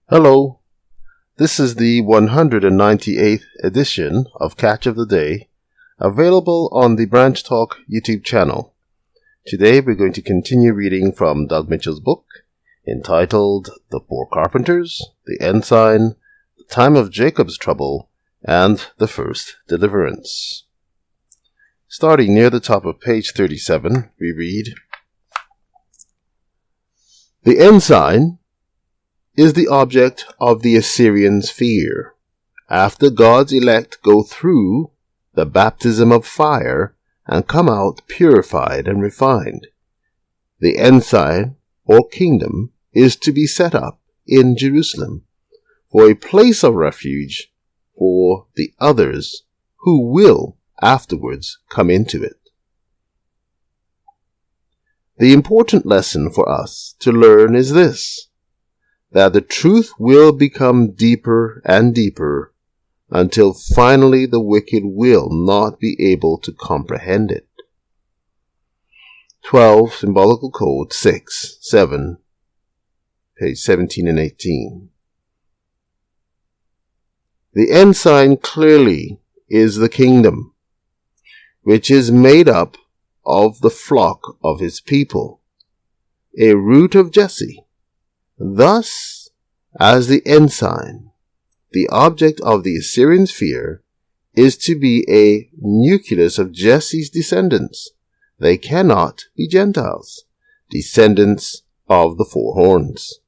Hello, this is the 198th edition of Catch of the Day, available on the Branch Talk YouTube channel. Today we're going to continue reading from Doug Mitchell's book, entitled The Four Carpenters, The Ensign, The Time of Jacob's Trouble, and The First Deliverance. Starting near the top of page 37, we read, The Ensign is the object of the Assyrians' fear. After God's elect go through the baptism of fire and come out purified and refined, the ensign or kingdom is to be set up in Jerusalem for a place of refuge for the others who will afterwards come into it. The important lesson for us to learn is this: that the truth will become deeper and deeper until finally the wicked will not be able to comprehend it. 12 Symbolical Code 6, 7, page 17 and 18. The ensign clearly is the kingdom, which is made up of the flock of his people, a root of Jesse. Thus, as the ensign, the object of the Assyrians' fear is to be a nucleus of Jesse's descendants. They cannot be Gentiles, descendants of the four horns.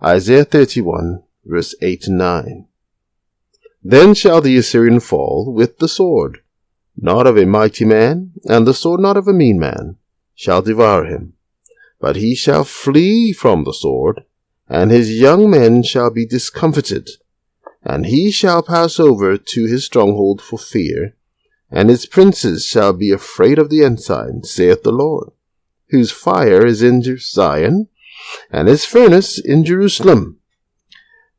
Isaiah 31, verse 8 and 9. Then shall the Assyrian fall with the sword, not of a mighty man, and the sword not of a mean man, shall devour him. But he shall flee from the sword, and his young men shall be discomfited, and he shall pass over to his stronghold for fear, and his princes shall be afraid of the ensign, saith the Lord, whose fire is in Zion, and his furnace in Jerusalem.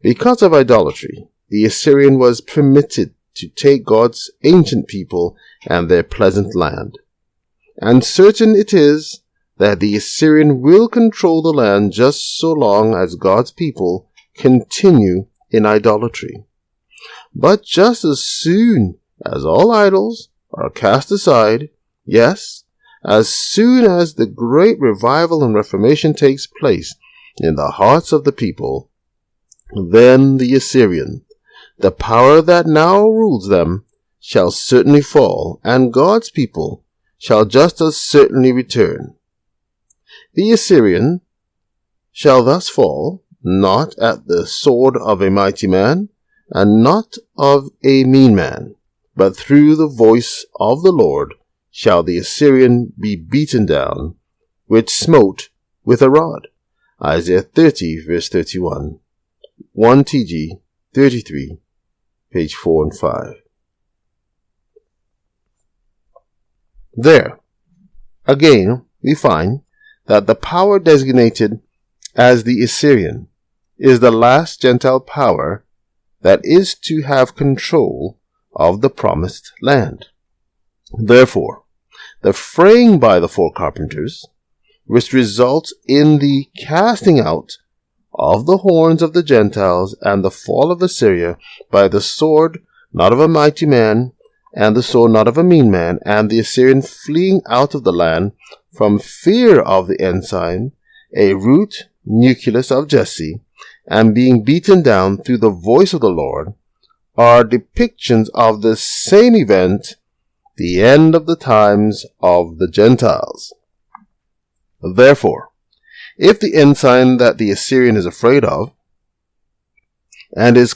Because of idolatry, the Assyrian was permitted to take God's ancient people and their pleasant land. And certain it is that the Assyrian will control the land just so long as God's people continue in idolatry. But just as soon as all idols are cast aside, yes, as soon as the great revival and reformation takes place in the hearts of the people, then the Assyrian, the power that now rules them, shall certainly fall, and God's people shall just as certainly return. The Assyrian shall thus fall, not at the sword of a mighty man, and not of a mean man, but through the voice of the Lord shall the Assyrian be beaten down, which smote with a rod. Isaiah 30, verse 31. 1 TG 33, page 4 and 5. There, again, we find that the power designated as the Assyrian is the last Gentile power that is to have control of the promised land. Therefore, the fraying by the four carpenters, which results in the casting out of the horns of the Gentiles and the fall of Assyria by the sword not of a mighty man, and the sword not of a mean man, and the Assyrian fleeing out of the land from fear of the ensign, a root nucleus of Jesse, and being beaten down through the voice of the Lord, are depictions of the same event, the end of the times of the Gentiles. Therefore, if the ensign that the Assyrian is afraid of, and is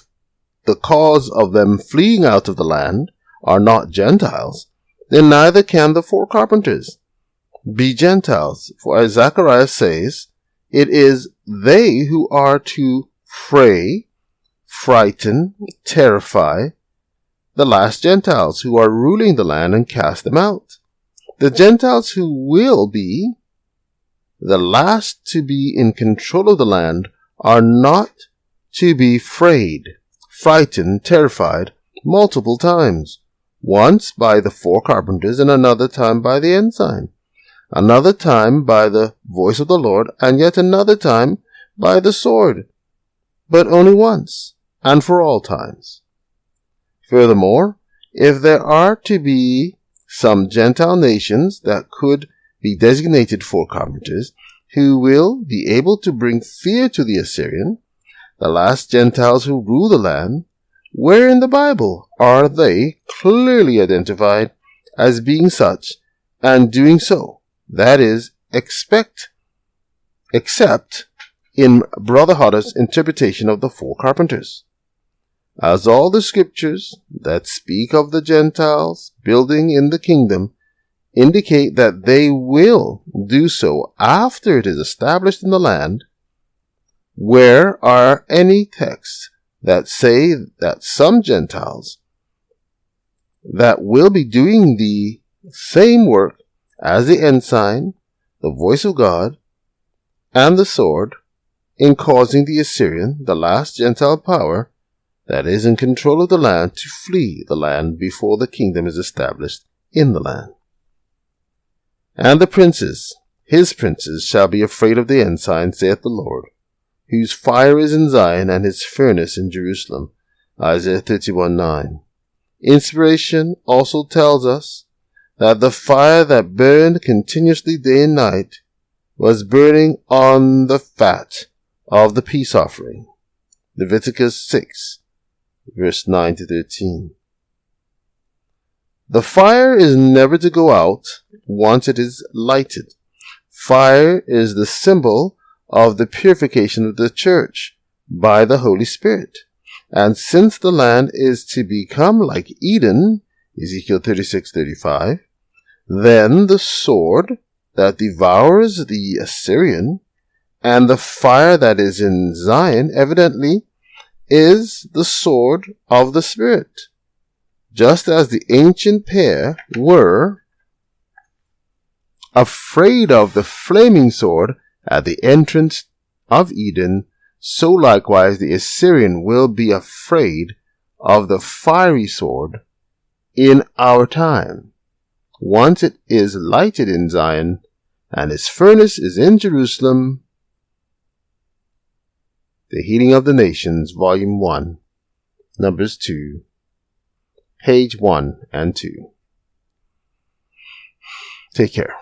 the cause of them fleeing out of the land, are not Gentiles, then neither can the four carpenters be Gentiles. For as Zechariah says, it is they who are to fray, frighten, terrify the last Gentiles who are ruling the land and cast them out. The Gentiles who will be the last to be in control of the land are not to be frayed, frightened, terrified multiple times, once by the four carpenters and another time by the ensign, another time by the voice of the Lord, and yet another time by the sword. but only once, and for all times. Furthermore, if there are to be some Gentile nations that could be designated for carpenters, who will be able to bring fear to the Assyrian, the last Gentiles who rule the land, where in the Bible are they clearly identified as being such and doing so? That is, except in Brother Hodder's interpretation of the four carpenters. As all the scriptures that speak of the Gentiles building in the kingdom indicate that they will do so after it is established in the land, where are any texts that say that some Gentiles that will be doing the same work as the ensign, the voice of God, and the sword in causing the Assyrian, the last Gentile power that is in control of the land, to flee the land before the kingdom is established in the land? And the princes, his princes, shall be afraid of the ensign, saith the Lord, whose fire is in Zion and his furnace in Jerusalem. Isaiah 31:9. Inspiration also tells us that the fire that burned continuously day and night was burning on the fat of the peace offering. Leviticus 6, verse 9 to 13. The fire is never to go out once it is lighted. Fire is the symbol of the purification of the church by the Holy Spirit. And since the land is to become like Eden, Ezekiel 36:35, then the sword that devours the Assyrian and the fire that is in Zion evidently is the sword of the Spirit. Just as the ancient pair were afraid of the flaming sword at the entrance of Eden, so likewise the Assyrian will be afraid of the fiery sword in our time, once it is lighted in Zion and his furnace is in Jerusalem. The Healing of the Nations, Volume 1, Numbers 2, page 1 and 2. Take care.